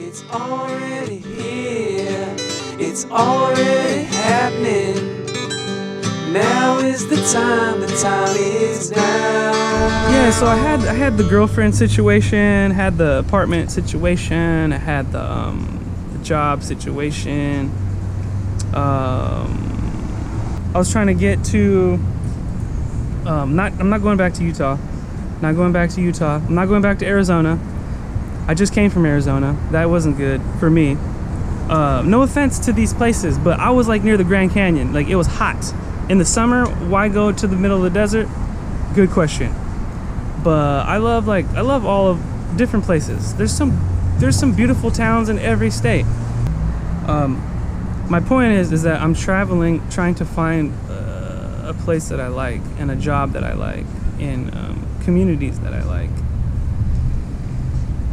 It's already here, it's already happening. Now is the time is now. Yeah, so I had the girlfriend situation, had the apartment situation, I had the job situation. I was trying to get to I'm not going back to Utah. Not going back to Utah. I'm not going back to Arizona. I just came from Arizona. That wasn't good for me. No offense to these places, but I was like near the Grand Canyon. Like, it was hot. In the summer, why go to the middle of the desert? Good question. But I love all of different places. There's some beautiful towns in every state. My point is that I'm traveling, trying to find a place that I like and a job that I like in communities that I like.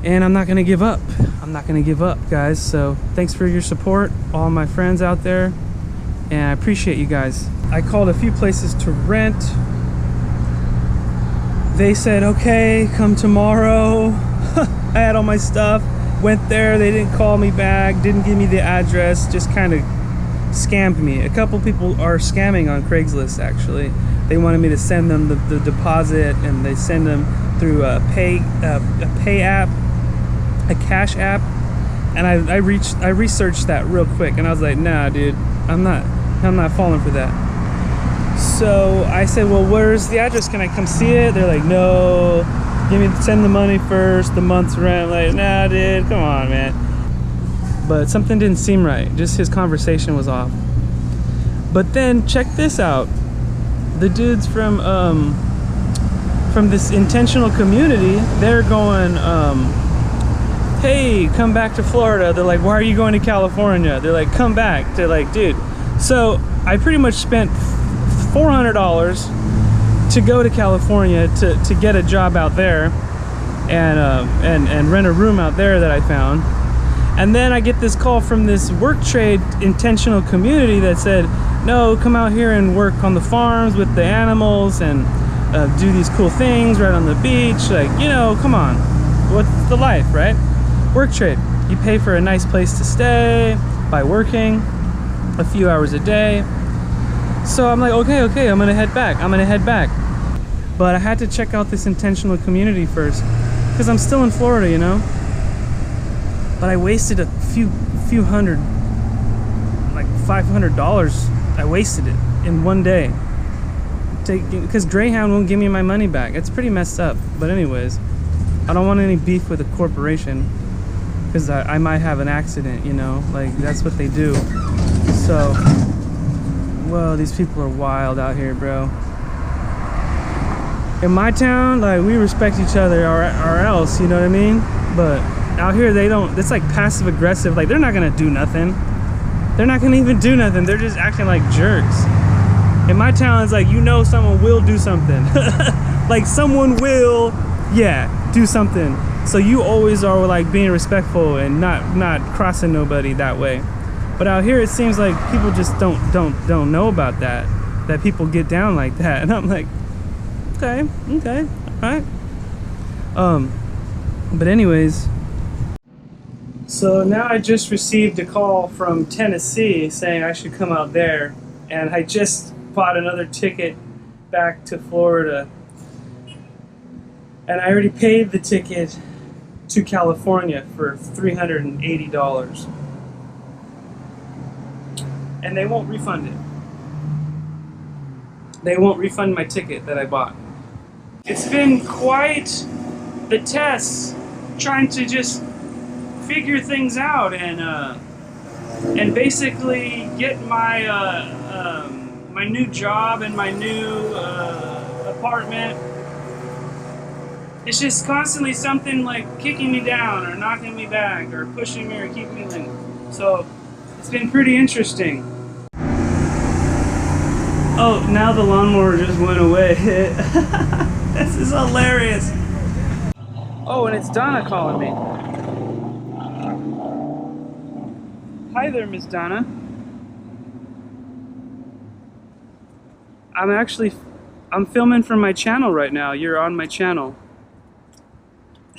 And I'm not gonna give up. I'm not gonna give up, guys. So thanks for your support, all my friends out there, and I appreciate you guys. I called a few places to rent. They said, okay, come tomorrow. I had all my stuff, went there, they didn't call me back, didn't give me the address, just kind of scammed me. A couple people are scamming on Craigslist, actually. They wanted me to send them the deposit, and they send them through a pay app, a cash app, and I researched that real quick, and I was like, nah, dude, I'm not falling for that. So I said, well, where's the address? Can I come see it? They're like, no, send the money first, the month's rent. I'm like, nah, dude, come on, man. But something didn't seem right. Just his conversation was off. But then check this out. The dudes from this intentional community, they're going, hey, come back to Florida. They're like, why are you going to California? They're like, come back. They're like, dude. So I pretty much spent $400 to go to California to get a job out there and rent a room out there that I found. And then I get this call from this work trade intentional community that said, no, come out here and work on the farms with the animals and do these cool things right on the beach. Like, you know, come on. What's the life, right? Work trade. You pay for a nice place to stay by working a few hours a day. So I'm like, okay, I'm gonna head back. But I had to check out this intentional community first, because I'm still in Florida, you know? But I wasted a few hundred, like $500. I wasted it in one day. Because Greyhound won't give me my money back. It's pretty messed up. But anyways, I don't want any beef with a corporation, because I might have an accident, you know? Like, that's what they do. So, whoa, these people are wild out here, bro. In my town, like, we respect each other or else, you know what I mean? But out here, they don't. It's like passive aggressive. Like, they're not gonna do nothing. They're not gonna even do nothing. They're just acting like jerks. In my town, it's like, you know, someone will do something. Like, someone will, yeah, do something. So you always are like being respectful and not crossing nobody that way. But out here, it seems like people just don't know about that people get down like that. And I'm like, okay, all right. But anyways, so now I just received a call from Tennessee saying I should come out there, and I just bought another ticket back to Florida, and I already paid the ticket to California for $380. And they won't refund it. They won't refund my ticket that I bought. It's been quite the test trying to just figure things out and basically get my my new job and my new apartment. It's just constantly something like kicking me down or knocking me back or pushing me or keeping me like. So it's been pretty interesting. Oh, now the lawnmower just went away. This is hilarious. Oh, and it's Donna calling me. Hi there, Miss Donna. I'm filming for my channel right now. You're on my channel.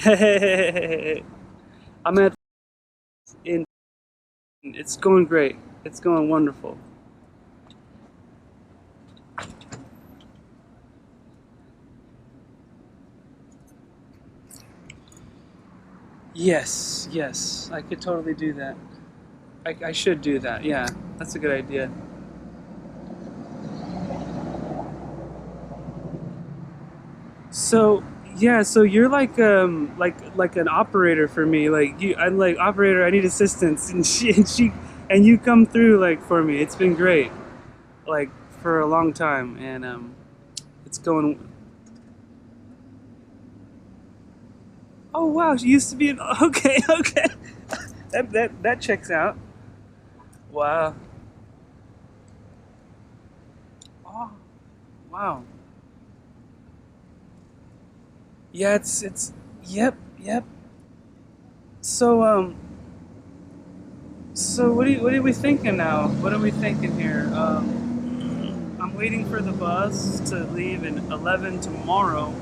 I'm at in it's going great. It's going wonderful. Yes, yes, I could totally do that. I should do that. Yeah, that's a good idea. So yeah, so you're like an operator for me. Like I'm like operator. I need assistance, and and you come through like for me. It's been great, like for a long time, and it's going. Oh wow, she used to be an okay, okay. That checks out. Wow. Oh wow. Yeah, it's yep, yep. So so what are we thinking now? What are we thinking here? I'm waiting for the bus to leave at 11 tomorrow.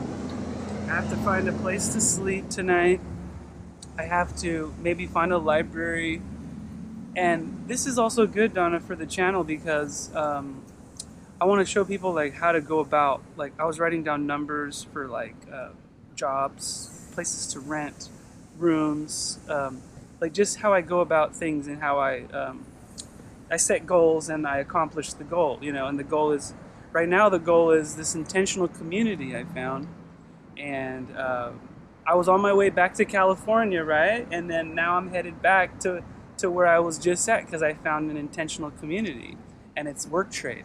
I have to find a place to sleep tonight. I have to maybe find a library. And this is also good, Donna, for the channel because I want to show people like how to go about. Like I was writing down numbers for like jobs, places to rent, rooms, like just how I go about things and how I set goals and I accomplish the goal. You know, and the goal is right now. The goal is this intentional community I found, and I was on my way back to California, right? And then now I'm headed back to where I was just at because I found an intentional community, and it's work trade.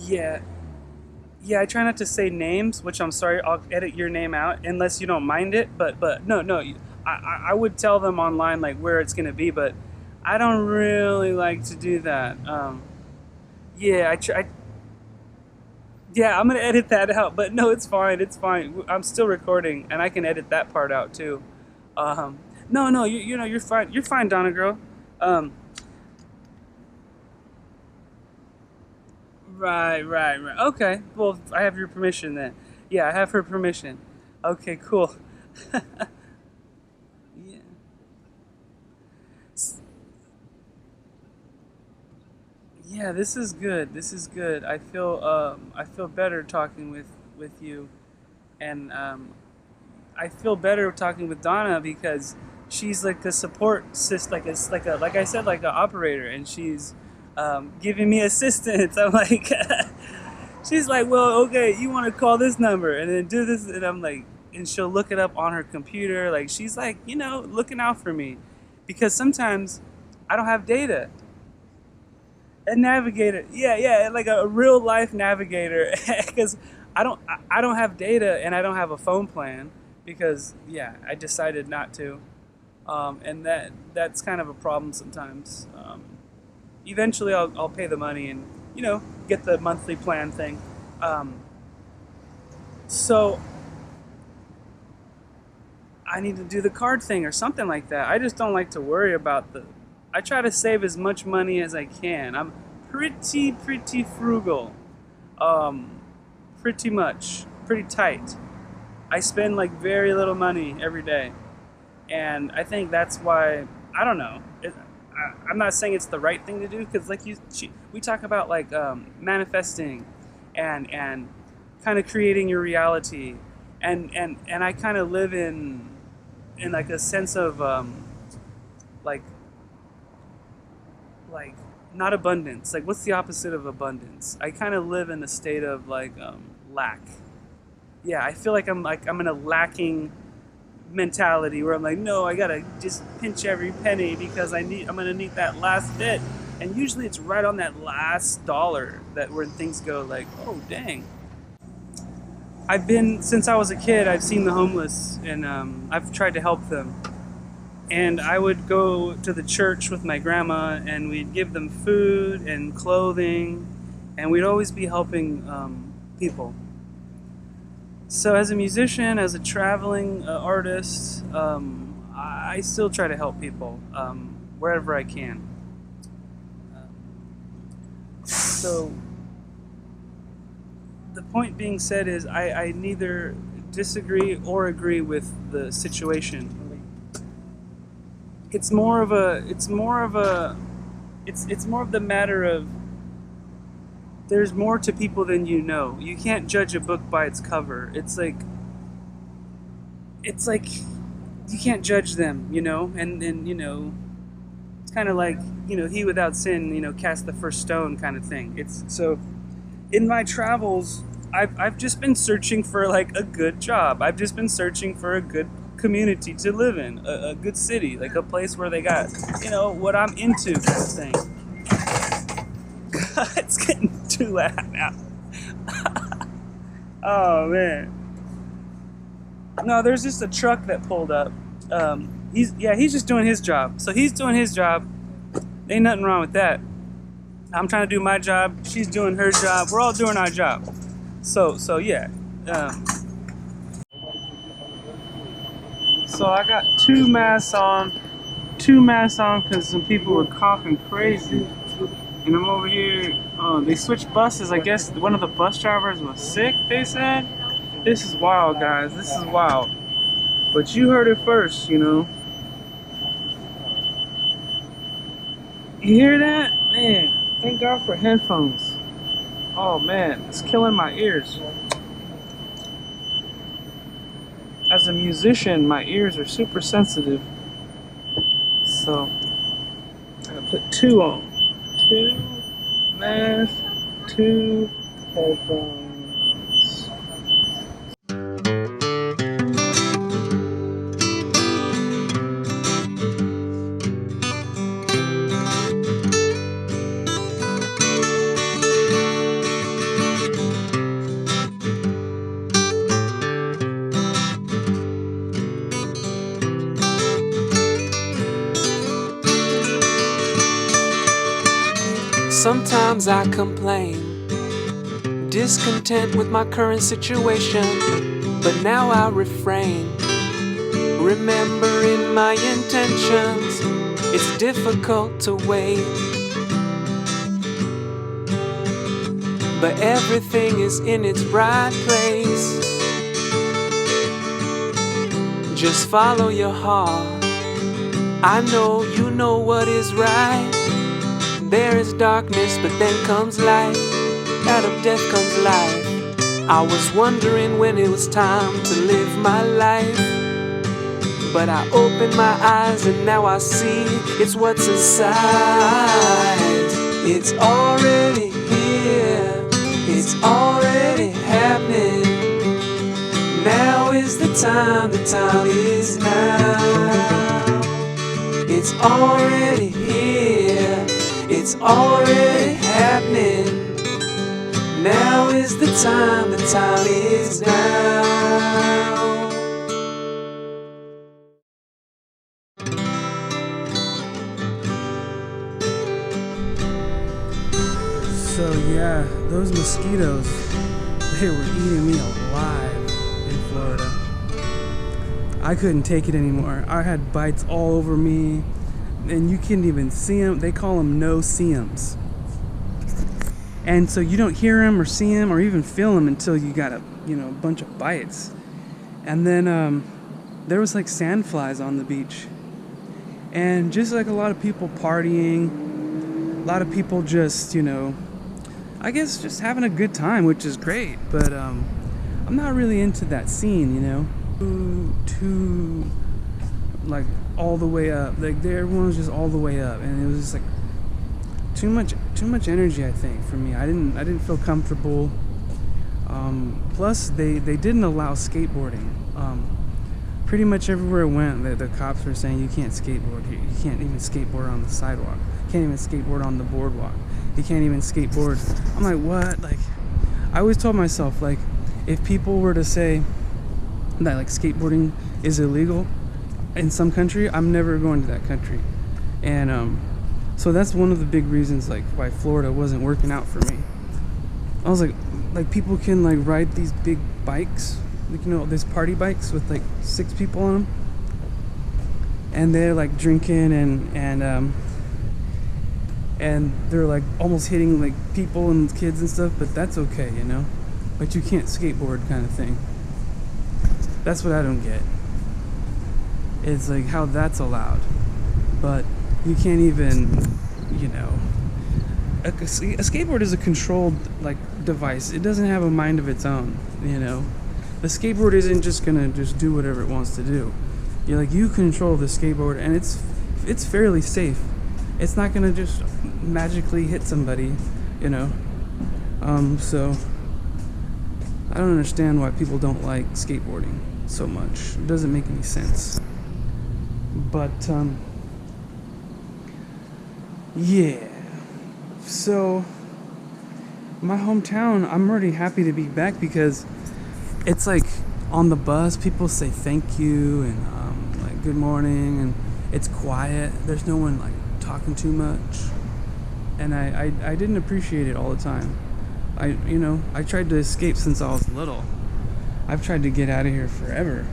Yeah, yeah. I try not to say names, which I'm sorry. I'll edit your name out unless you don't mind it. But no, no. I would tell them online like where it's gonna be, but I don't really like to do that. Yeah, yeah, I'm gonna edit that out, but no, it's fine. It's fine. I'm still recording, and I can edit that part out too. Um, no, no, you know, you're fine. You're fine, Donna girl. Um, right, right, right. Okay. Well, I have your permission then. Yeah, I have her permission. Okay, cool. Yeah. Yeah, this is good. This is good. I feel better talking with you, and I feel better talking with Donna because she's like a support system, like I said, like an operator, and she's giving me assistance. I'm like, she's like, well, okay, you want to call this number and then do this, and I'm like, and she'll look it up on her computer. Like she's like, you know, looking out for me because sometimes I don't have data. A navigator, yeah, yeah, like a real life navigator, because I don't have data and I don't have a phone plan because yeah, I decided not to, and that's kind of a problem sometimes. Eventually, I'll pay the money and you know get the monthly plan thing. Um, so I need to do the card thing or something like that. I just don't like to worry about the. I try to save as much money as I can. I'm pretty frugal, um, pretty much, pretty tight. I spend like very little money every day, and I think that's why I don't know. I'm not saying it's the right thing to do because, like we talk about like manifesting, and kind of creating your reality, and I kind of live in like a sense of like like not abundance. Like what's the opposite of abundance? I kind of live in a state of like lack. Yeah, I feel like I'm in a lacking mentality where I'm like, no, I gotta just pinch every penny because I'm gonna need that last bit. And usually it's right on that last dollar that when things go like, oh dang. I've been since I was a kid. I've seen the homeless and I've tried to help them. And I would go to the church with my grandma and we'd give them food and clothing, and we'd always be helping people. So as a musician, as a traveling artist, I still try to help people wherever I can. So the point being said is I neither disagree or agree with the situation. It's more of the matter of there's more to people than you know. You can't judge a book by its cover. It's like you can't judge them, you know, and you know, it's kind of like, you know, he without sin, you know, cast the first stone kind of thing. It's so in my travels, I've just been searching for like a good job. I've just been searching for a good community to live in, a good city, like a place where they got, you know, what I'm into kind of thing. It's getting too loud now. Oh man. No, there's just a truck that pulled up. He's just doing his job. So he's doing his job. Ain't nothing wrong with that. I'm trying to do my job. She's doing her job. We're all doing our job. So yeah. So I got two masks on because some people were coughing crazy. And I'm over here. They switched buses. I guess one of the bus drivers was sick, they said. This is wild, guys. This is wild. But you heard it first, you know. You hear that? Man, thank God for headphones. Oh man, it's killing my ears. As a musician, my ears are super sensitive. So, I gotta put two on. Two masks, two headphones. Sometimes I complain, discontent with my current situation, but now I refrain, remembering my intentions. It's difficult to wait, but everything is in its right place. Just follow your heart. I know you know what is right. There is darkness, but then comes light. Out of death comes life. I was wondering when it was time to live my life, but I opened my eyes and now I see it's what's inside. It's already here. It's already happening. Now is the time is now. It's already here. It's already happening. Now is the time is now. So yeah, those mosquitoes, they were eating me alive in Florida. I couldn't take it anymore. I had bites all over me. And you can't even see them. They call them no-see-ums. And so you don't hear them or see them or even feel them until you got a bunch of bites. And then there was like sandflies on the beach. And just like a lot of people partying, a lot of people just, I guess just having a good time, which is great. But I'm not really into that scene, Too like all the way up, like everyone was just all the way up, and it was just like too much energy, I think, for me. I didn't feel comfortable. Plus they didn't allow skateboarding. Pretty much everywhere I went, the cops were saying you can't skateboard here. You can't even skateboard on the sidewalk. You can't even skateboard on the boardwalk. You can't even skateboard. I'm like, what? Like, I always told myself, like, if people were to say that like skateboarding is illegal in some country, I'm never going to that country. And so that's one of the big reasons like why Florida wasn't working out for me. I was like people can like ride these big bikes, like these party bikes with like 6 people on them, and they're like drinking and they're like almost hitting like people and kids and stuff, but that's okay, but you can't skateboard kind of thing. That's what I don't get. It's like how that's allowed, but you can't even, you know, a skateboard is a controlled like device. It doesn't have a mind of its own, you know. The skateboard isn't just gonna just do whatever it wants to do. You control the skateboard, and it's fairly safe. It's not gonna just magically hit somebody, you know. So I don't understand why people don't like skateboarding so much. It doesn't make any sense. But yeah. So my hometown, I'm already happy to be back because it's like on the bus, people say thank you and like good morning, and it's quiet. There's no one like talking too much, and I didn't appreciate it all the time. I tried to escape since I was little. I've tried to get out of here forever.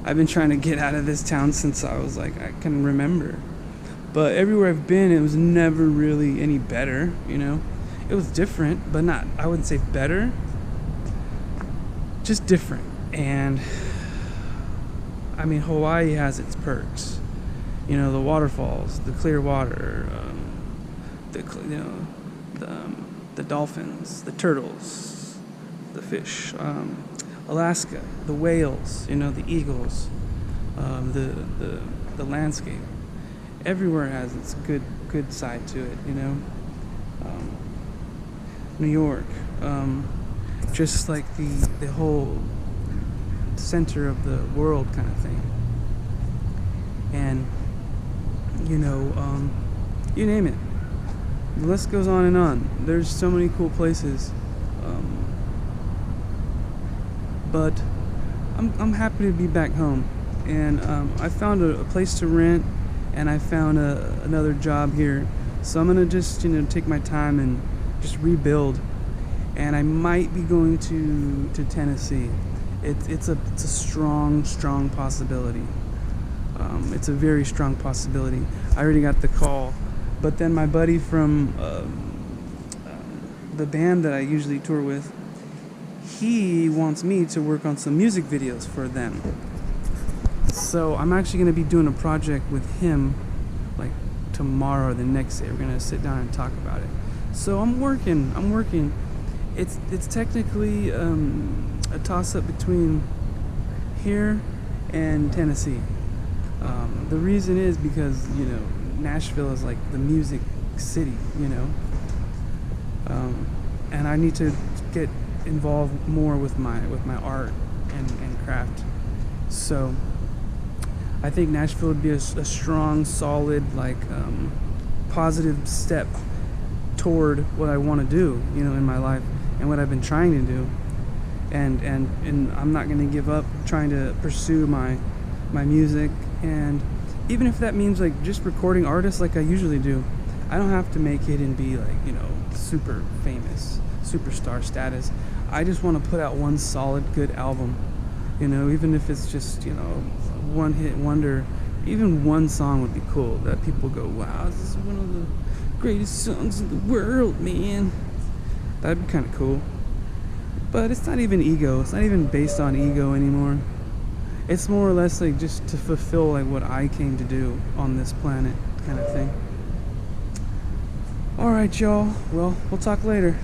I've been trying to get out of this town since I was like, I can remember. But everywhere I've been, it was never really any better, you know. It was different, but not, I wouldn't say better. Just different. And I mean, Hawaii has its perks. You know, the waterfalls, the clear water, the dolphins, the turtles, the fish, Alaska, the whales, you know, the eagles, the landscape. Everywhere has its good side to it, you know. New York, just like the whole center of the world kind of thing. And you know, you name it. The list goes on and on. There's so many cool places. But I'm happy to be back home, and I found a place to rent, and I found another job here. So I'm gonna just take my time and just rebuild. And I might be going to Tennessee. It's a strong possibility. It's a very strong possibility. I already got the call, but then my buddy from the band that I usually tour with, he wants me to work on some music videos for them. So I'm actually going to be doing a project with him like tomorrow or the next day. We're going to sit down and talk about it. So I'm working. It's technically a toss-up between here and Tennessee. The reason is because, you know, Nashville is like the music city, you know. And I need to get involved more with my art and craft. So I think Nashville would be a strong, solid, like positive step toward what I want to do, you know, in my life and what I've been trying to do. And I'm not going to give up trying to pursue my music. And even if that means like just recording artists like I usually do, I don't have to make it and be like, you know, super famous, superstar status. I just want to put out one solid good album, you know, even if it's just, you know, one hit wonder. Even one song would be cool that people go, wow, this is one of the greatest songs in the world, man. That'd be kind of cool. But it's not even ego. It's not even based on ego anymore. It's more or less like just to fulfill like what I came to do on this planet kind of thing. All right, y'all. Well, we'll talk later.